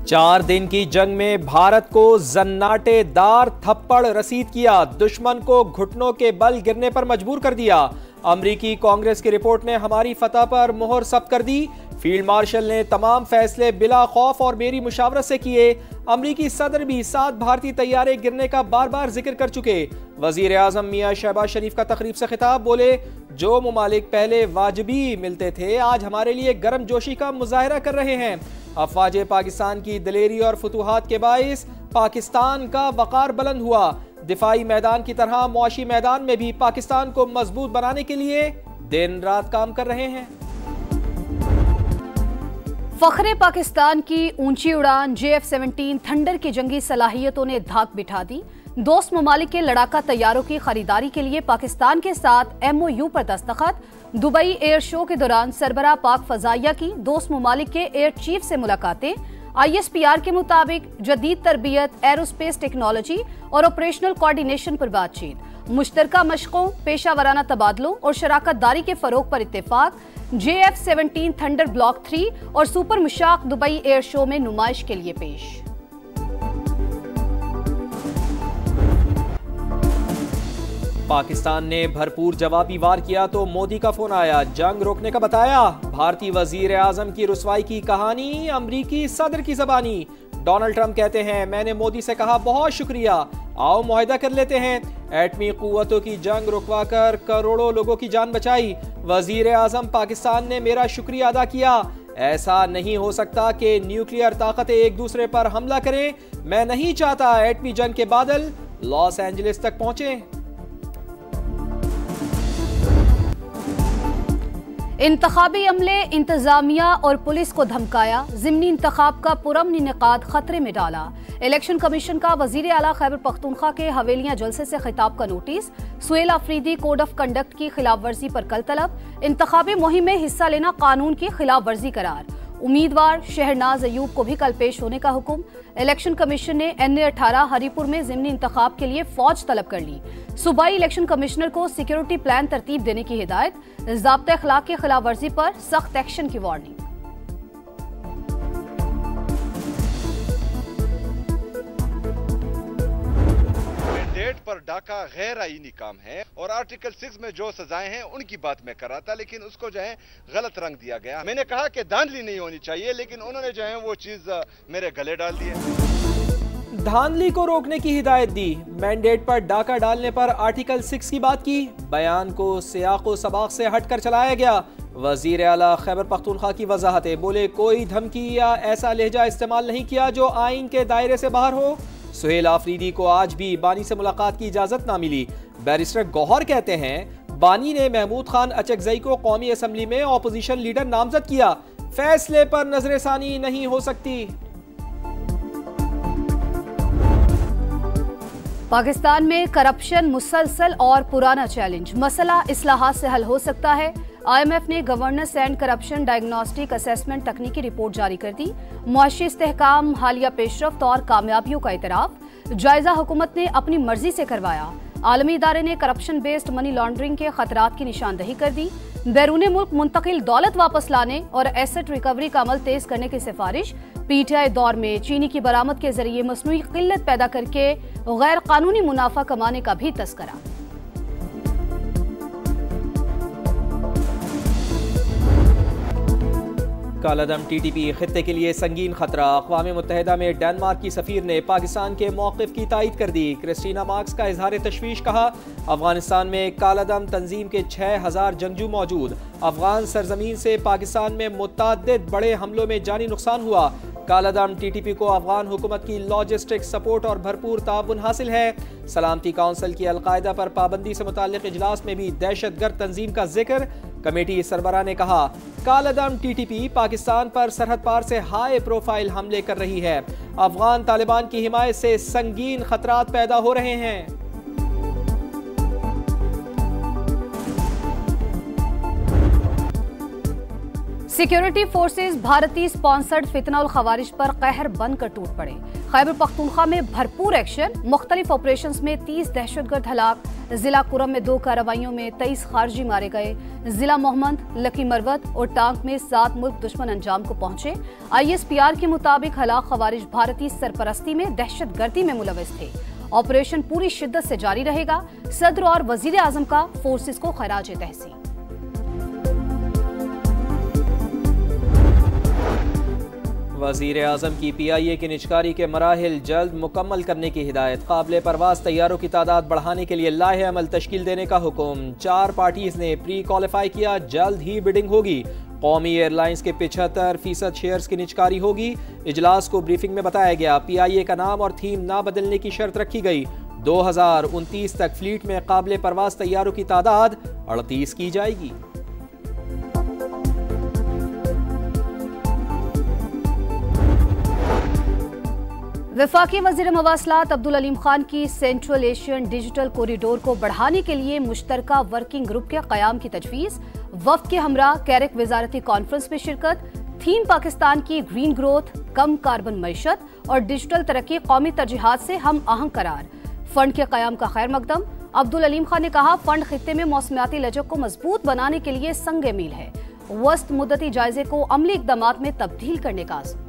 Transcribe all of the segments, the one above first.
4 दिन की जंग में भारत को जन्नाटेदार थप्पड़ रसीद किया, दुश्मन को घुटनों के बल गिरने पर मजबूर कर दिया। अमरीकी कांग्रेस की रिपोर्ट ने हमारी फतह पर मोहर सब्त कर दी। फील्ड मार्शल ने तमाम फैसले बिला खौफ और मेरी मुशावरत से किए। अमरीकी सदर भी 7 भारतीय तैयारे गिरने का बार बार जिक्र कर चुके। वजीर आजम मियां शहबाज शरीफ का तकरीब से खिताब, बोले जो मुमालिक पहले वाजिबी मिलते थे आज हमारे लिए गर्म जोशी का मुजाहरा कर रहे हैं। अफवाज पाकिस्तान की दलेरी और फतूहात के बाइस पाकिस्तान का वकार बुलंद हुआ। दिफाई मैदान की तरह मुआशी मैदान में भी पाकिस्तान को मजबूत बनाने के लिए दिन रात काम कर रहे हैं। फख्रे पाकिस्तान की ऊंची उड़ान JF-17 थंडर की जंगी सलाहियतों ने धाक बिठा दी। दोस्त ममालिक के लड़ाका तैयारों की खरीदारी के लिए पाकिस्तान के साथ MOU पर दस्तखत। दुबई एयर शो के दौरान सरबराह पाक फजाइया की दोस्त ममालिक के एयर चीफ से मुलाकातें। ISPR के मुताबिक जदीद तरबियत, एरोस्पेस टेक्नोलॉजी और ऑपरेशनल कोऑर्डिनेशन पर बातचीत। मुश्तरका मशकों, पेशा वराना तबादलों और शराकत दारी के फरोग पर इत्तेफाक। JF-17 थंडर ब्लॉक 3 और सुपर मुशाक दुबई एयर शो में नुमाइश के लिए पेश। पाकिस्तान ने भरपूर जवाबी वार किया तो मोदी का फोन आया, जंग रोकने का बताया। भारतीय वजीर आजम की रुसवाई की कहानी अमरीकी सदर की जबानी। डोनाल्ड ट्रंप कहते हैं मैंने मोदी से कहा बहुत शुक्रिया, आओ मुआहिदा कर लेते हैं। एटमी कुव्वतों की जंग रुकवा कर करोड़ों लोगों की जान बचाई। वजीर आजम पाकिस्तान ने मेरा शुक्रिया अदा किया। ऐसा नहीं हो सकता कि न्यूक्लियर ताकतें एक दूसरे पर हमला करें। मैं नहीं चाहता एटमी जंग के बादल लॉस एंजलिस तक पहुंचे। इंतखाबी अमले, इंतजामिया और पुलिस को धमकाया, ज़िमनी इंतखाब का पुरअमन इनेकाद खतरे में डाला। इलेक्शन कमीशन का वजीर आला खैबर पख्तूनख्वा के हवेलियां जलसे से खिताब का notice. Suhail Afridi code of conduct की खिलाफ वर्जी पर कल तलब। इंतखाबी मुहिम में हिस्सा लेना कानून की खिलाफ वर्जी करार। उम्मीदवार शहरनाज अयूब को भी कल पेश होने का हुक्म। इलेक्शन कमीशन ने NA-18 हरीपुर में ज़िमनी इंतखाब के लिए फौज तलब कर ली। सूबाई इलेक्शन कमिश्नर को सिक्योरिटी प्लान तरतीब देने की हिदायत। ज़ाब्ता अखलाक की खिलाफ वर्जी पर सख्त एक्शन की वार्निंग। मैंडेट पर डाका गैर आईनी काम है और आर्टिकल 6 में जो सजाएं हैं उनकी बात मैं कर रहा था, लेकिन उसको जो है गलत रंग दिया गया। मैंने कहा कि धांधली नहीं होनी चाहिए, लेकिन उन्होंने जो है वो चीज मेरे गले डाल दी है। धांधली को रोकने की हिदायत दी, मैंडेट पर डाका डालने पर आर्टिकल 6 की बात की। बयान को सियाको सबाक से हटकर चलाया गया। वजीर आला खैबर पख्तूनख्वा की वजाहतें, बोले कोई धमकी या ऐसा लहजा इस्तेमाल नहीं किया जो आइन के दायरे से बाहर हो। सुहेल आफरीदी को आज भी बानी से मुलाकात की इजाजत ना मिली। बैरिस्टर गौहर कहते हैं बानी ने महमूद खान अचकजई को कौमी असम्बली में ऑपोजिशन लीडर नामजद किया, फैसले पर नजरसानी नहीं हो सकती। पाकिस्तान में करप्शन मुसलसल और पुराना चैलेंज, मसला इस्लाहात से हल हो सकता है। IMF ने governance and corruption diagnostic assessment तकनीकी रिपोर्ट जारी कर दी। मुआशी इस्तेहकाम, हालिया पेशरफ्त और कामयाबियों का इतराफ। जायजा हुकूमत ने अपनी मर्जी से करवाया। आलमी इदारे ने करप्शन बेस्ड मनी लॉन्ड्रिंग के खतरात की निशानदही कर दी। बैरून मुल्क मुंतकिल दौलत वापस लाने और एसेट रिकवरी का अमल तेज करने की सिफारिश। PTI दौर में चीनी की बरामद के जरिए मसनूई किल्लत पैदा करके गैर कानूनी मुनाफा कमाने का भी तस्करा। कालादम TTP खित्ते के लिए संगीन खतरा। अक़वाम मुत्तहिदा में डेनमार्क की सफ़ीर ने पाकिस्तान के मौक़िफ़ की तायीद कर दी। क्रिस्टीना मार्क्स का इजहार तशवीश, कहा अफगानिस्तान में कालादम तंजीम के 6000 जंगजू मौजूद। अफगान सरजमीन से पाकिस्तान में मुतअद्दिद बड़े हमलों में जानी नुकसान हुआ। कालादम TTP को अफगान हुकूमत की लॉजिस्टिक सपोर्ट और भरपूर ताउन हासिल है। सलामती काउंसिल की अलकायदा पर पाबंदी से मुताल्लिक इजलास में भी दहशतगर्द तंजीम का जिक्र। कमेटी सरबराह ने कहा कालादम TTP पाकिस्तान पर सरहद पार से हाई प्रोफाइल हमले कर रही है। अफगान तालिबान की हिमायत से संगीन खतरात पैदा हो रहे हैं। सिक्योरिटी फोर्सेस भारतीय स्पॉन्सर्ड फितना उल खवारिज पर कहर बनकर टूट पड़े। खैबर पख्तूनख्वा में भरपूर एक्शन, मुख्तलिफ ऑपरेशन में 30 दहशतगर्द हलाक। जिला कुरम में 2 कार्रवाइयों में 23 खारजी मारे गए। जिला मोहम्मद, लकी मरवत और टांक में 7 मुल्क दुश्मन अंजाम को पहुंचे। ISPR के मुताबिक हलाक खवारिज भारतीय सरपरस्ती में दहशतगर्दी में मुलविस थे। ऑपरेशन पूरी शिद्दत से जारी रहेगा। सदर और वजीर आजम का फोर्सेस को खराज तहसीन। वजीर आजम की PIA की निजकारी के मराहिल जल्द मुकम्मल करने की हिदायत। काबिल परवाज तैयारों की तादाद बढ़ाने के लिए लाहे अमल तश्कील देने का हुक्म। 4 पार्टीज ने प्री क्वालिफाई किया, जल्द ही बिडिंग होगी। कौमी एयरलाइंस के 75% शेयर्स की निजकारी होगी। इजलास को ब्रीफिंग में बताया गया, PIA का नाम और थीम ना बदलने की शर्त रखी गई। 2029 तक फ्लीट में काबिल परवाज तैयारों की तादाद 38 की जाएगी। वफाकी वज़ीर मवासलात अब्दुल अलीम खान की सेंट्रल एशियन डिजिटल कॉरिडोर को बढ़ाने के लिए मुश्तरका वर्किंग ग्रुप के क़याम की तजवीज़। वफ़द के हमरा कैरिक वज़ारती कॉन्फ्रेंस में शिरकत। थीम पाकिस्तान की ग्रीन ग्रोथ, कम कार्बन मईशत और डिजिटल तरक्की कौमी तरजीहात से हम आहंग करार। फंड के क़याम का खैर मकदम। अब्दुल अलीम खान ने कहा, फंड खित्ते में मौसमियाती लचक को मजबूत बनाने के लिए संग मील है। वस्त मुद्दती जायजे को अमली इक़दामात में तब्दील करने का आज़म।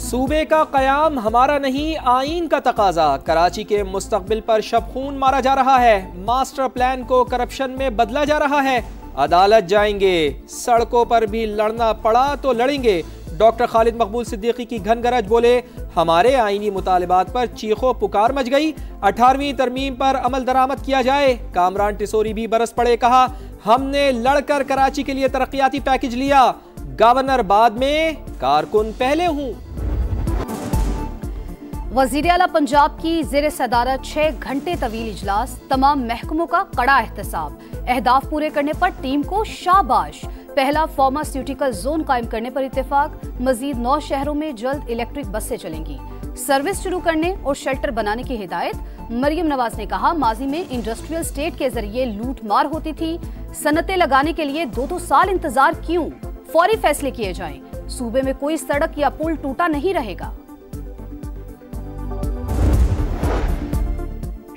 सूबे का कयाम हमारा नहीं, आईन का तकाजा। कराची के मुस्तकबिल पर शबखून मारा जा रहा है। मास्टर प्लान को करप्शन में बदला जा रहा है। अदालत जाएंगे, सड़कों पर भी लड़ना पड़ा तो लड़ेंगे। डॉक्टर खालिद मकबूल सिद्दीकी की घनगरज, बोले हमारे आईनी मुतालिबात पर चीखो पुकार मच गई। 18वीं तरमीम पर अमल दरामद किया जाए। कामरान टिसोरी भी बरस पड़े, कहा हमने लड़कर कराची के लिए तरक्याती पैकेज लिया। गवर्नर बाद में, कारकुन पहले हूं। वज़ीर आला पंजाब की ज़ेर सदारत 6 घंटे तवील इजलास। तमाम महकमों का कड़ा एहतसाब। अहदाफ पूरे करने पर टीम को शाबाश। पहला फार्मास्यूटिकल जोन कायम करने पर इत्तेफाक। मजीद 9 शहरों में जल्द इलेक्ट्रिक बसें चलेंगी। सर्विस शुरू करने और शेल्टर बनाने की हिदायत। मरियम नवाज ने कहा, माजी में इंडस्ट्रियल स्टेट के जरिए लूट मार होती थी। सनतें लगाने के लिए 2-2 साल इंतजार क्यों? फौरी फैसले किए जाएं। सूबे में कोई सड़क या पुल टूटा नहीं रहेगा।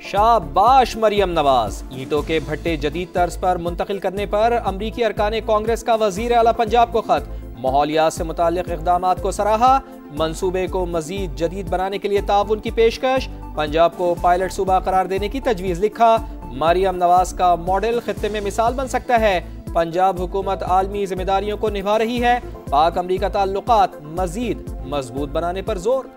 शाबाश मरियम नवाज। ईंटों के भट्टे जदीद तर्ज पर मुंतकिल करने पर अमरीकी अरकान कांग्रेस का वजीर आला पंजाब को खत। माहौलियात से मुताल्लिक इक़दामात को सराहा। मंसूबे को मजीद जदीद बनाने के लिए ताउन की पेशकश। पंजाब को पायलट सूबा करार देने की तजवीज़। लिखा, मरियम नवाज का मॉडल खित्ते में मिसाल बन सकता है। पंजाब हुकूमत आलमी जिम्मेदारियों को निभा रही है। पाक अमरीका ताल्लुकात मजीद मजबूत बनाने पर जोर।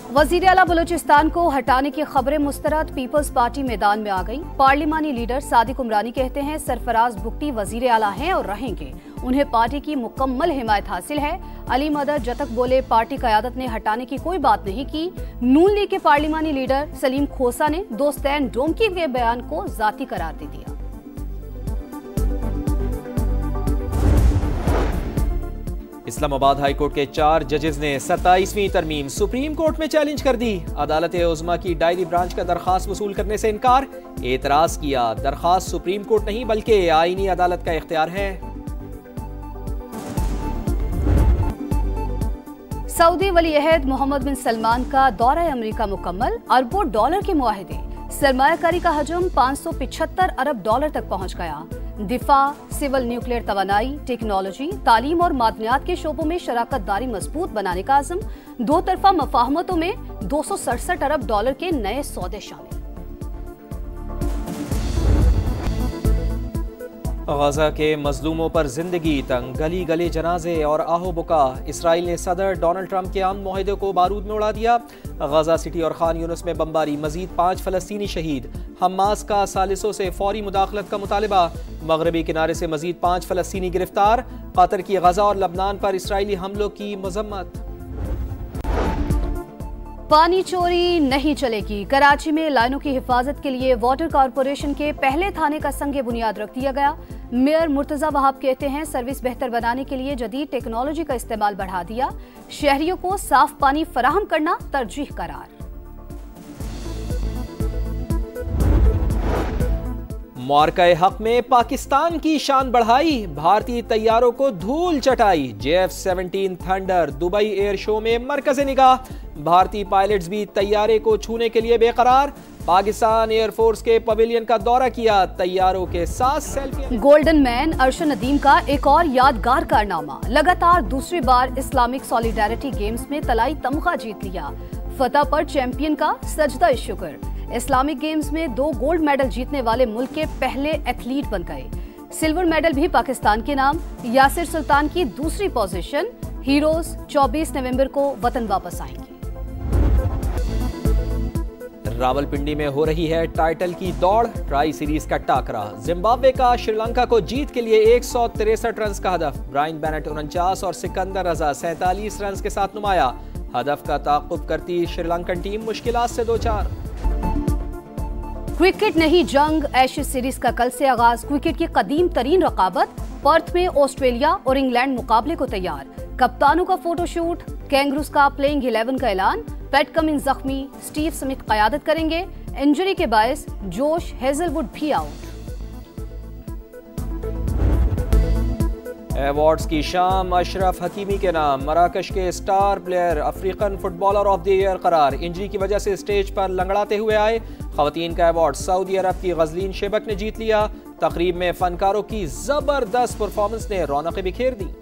वज़ीर आला बलूचिस्तान को हटाने की खबरें मुस्तरद। पीपल्स पार्टी मैदान में आ गई। पार्लिमानी लीडर सादिक उमरानी कहते हैं, सरफराज बुगटी वज़ीर आला हैं और रहेंगे। उन्हें पार्टी की मुकम्मल हिमायत हासिल है। अली मदद जतक बोले, पार्टी क़यादत ने हटाने की कोई बात नहीं की। नून लीग के पार्लिमानी लीडर सलीम खोसा ने दोस्तैन डोमकी के बयान को जाती करार दे दिया। इस्लामाबाद हाई कोर्ट के 4 जजेस ने 27वीं तरमीम सुप्रीम कोर्ट में चैलेंज कर दी। अदालत उज़्मा की डायरी ब्रांच का दरखास्त वसूल करने से इनकार। एतराज किया, दरखास्त सुप्रीम कोर्ट नहीं बल्कि आईनी अदालत का इख्तियार है। सऊदी वली-ए-अहद मोहम्मद बिन सलमान का दौरा अमेरिका मुकम्मल। अरबों डॉलर के मुआहदे। सरमायाकारी का हजम 575 अरब डॉलर तक पहुंच गया। दिफा, सिविल न्यूक्लियर तवानाई, टेक्नोलॉजी, तालीम और मादनियात के शोबों में शराकत दारी मजबूत बनाने का आज़म। 2 तरफा मफाहमतों में 267 अरब डॉलर के नए सौदे शामिल। गजा के मजलूमों पर जिंदगी तंग, गली गले जनाजे और आहो बुका। इसराइल ने सदर डोनाल्ड ट्रंप के अमन मुआहदे को बारूद में उड़ा दिया। गजा सिटी और खान यूनुस में बमबारी, मजीद 5 फलस्तीनी शहीद। हमास का सालिसों से फौरी मुदाखलत का मुतालिबा। मगरबी किनारे से मजीद 5 फलस्तीनी गिरफ्तार। कतर की गजा और लबनान पर इसराइली हमलों की मजम्मत। पानी चोरी नहीं चलेगी। कराची में लाइनों की हिफाजत के लिए वाटर कॉरपोरेशन के पहले थाने का संग बुनियाद रख दिया गया। मेयर मुर्तजा वहाब कहते हैं, सर्विस बेहतर बनाने के लिए जदीद टेक्नोलॉजी का इस्तेमाल बढ़ा दिया। शहरियों को साफ पानी फराहम करना तरजीह करार। मौक़े हक में पाकिस्तान की शान बढ़ाई, भारतीय तैयारों को धूल चटाई। JF-17 thunder Dubai air show में मरकज़े निगाह, भारतीय पायलट्स भी तैयारे को छूने के लिए बेकरार। पाकिस्तान एयरफोर्स के पवेलियन का दौरा किया, तैयारों के साथ selfie. Golden man Arshad Nadeem का एक और यादगार कारनामा, लगातार दूसरी बार इस्लामिक सॉलिडारिटी गेम्स में तलाई तमगा जीत लिया। फतह पर चैंपियन का सजदा शुक्र। इस्लामिक गेम्स में 2 गोल्ड मेडल जीतने वाले मुल्क के पहले एथलीट बन गए। सिल्वर मेडल भी पाकिस्तान के नाम। यासिर सुल्तान की दूसरी पोजीशन। हीरोज 24 नवंबर को वतन वापस आएंगे। रावलपिंडी में हो रही है टाइटल की दौड़, ट्राई सीरीज का टाकरा। जिम्बाब्वे का श्रीलंका को जीत के लिए 163 रन का हदफ। ब्रायन बेनेट 49 और सिकंदर रजा 47 रन के साथ नुमाया। हदफ का ताक़ुब करती श्रीलंकन टीम मुश्किलात से 2-4। क्रिकेट नहीं जंग, एशेज सीरीज का कल से आगाज। क्रिकेट की कदीम तरीन रकाबत, पर्थ में ऑस्ट्रेलिया और इंग्लैंड मुकाबले को तैयार। कप्तानों का फोटोशूट, कैंगरूज का प्लेइंग 11 का ऐलान। पैट कमिंस जख्मी, स्टीव स्मिथ क़यादत करेंगे। इंजरी के बायस जोश हेजलवुड भी आउट। अवार्ड्स की शाम, अशरफ हकीमी के नाम मराकश के star player African footballer of the year करार। इंजरी की वजह से स्टेज पर लंगड़ाते हुए आए। खवातीन का अवार्ड सऊदी अरब की गजलीन शेबक ने जीत लिया। तकरीब में फनकारों की जबरदस्त परफॉर्मेंस ने रौनकें बिखेर दी।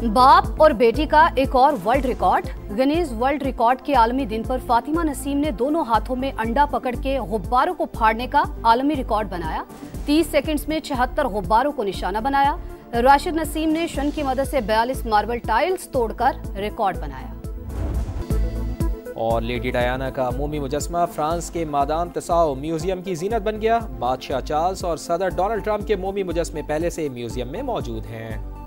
बाप और बेटी का एक और world record. Guinness world record के आलमी दिन पर फातिमा नसीम ने दोनों हाथों में अंडा पकड़ के गुब्बारों को फाड़ने का आलमी रिकॉर्ड बनाया। 30 सेकंड्स में 76 गुब्बारों को निशाना बनाया। राशिद नसीम ने शन की मदद से 42 मार्बल टाइल्स तोड़कर रिकॉर्ड बनाया। और लेडी डायना का मोमी मुजस्मा फ्रांस के मादाम तसाओ म्यूजियम की जीनत बन गया। बादशाह चार्ल्स और सदर डोनाल्ड ट्रंप के मोमी मुजस्मे पहले से म्यूजियम में मौजूद हैं।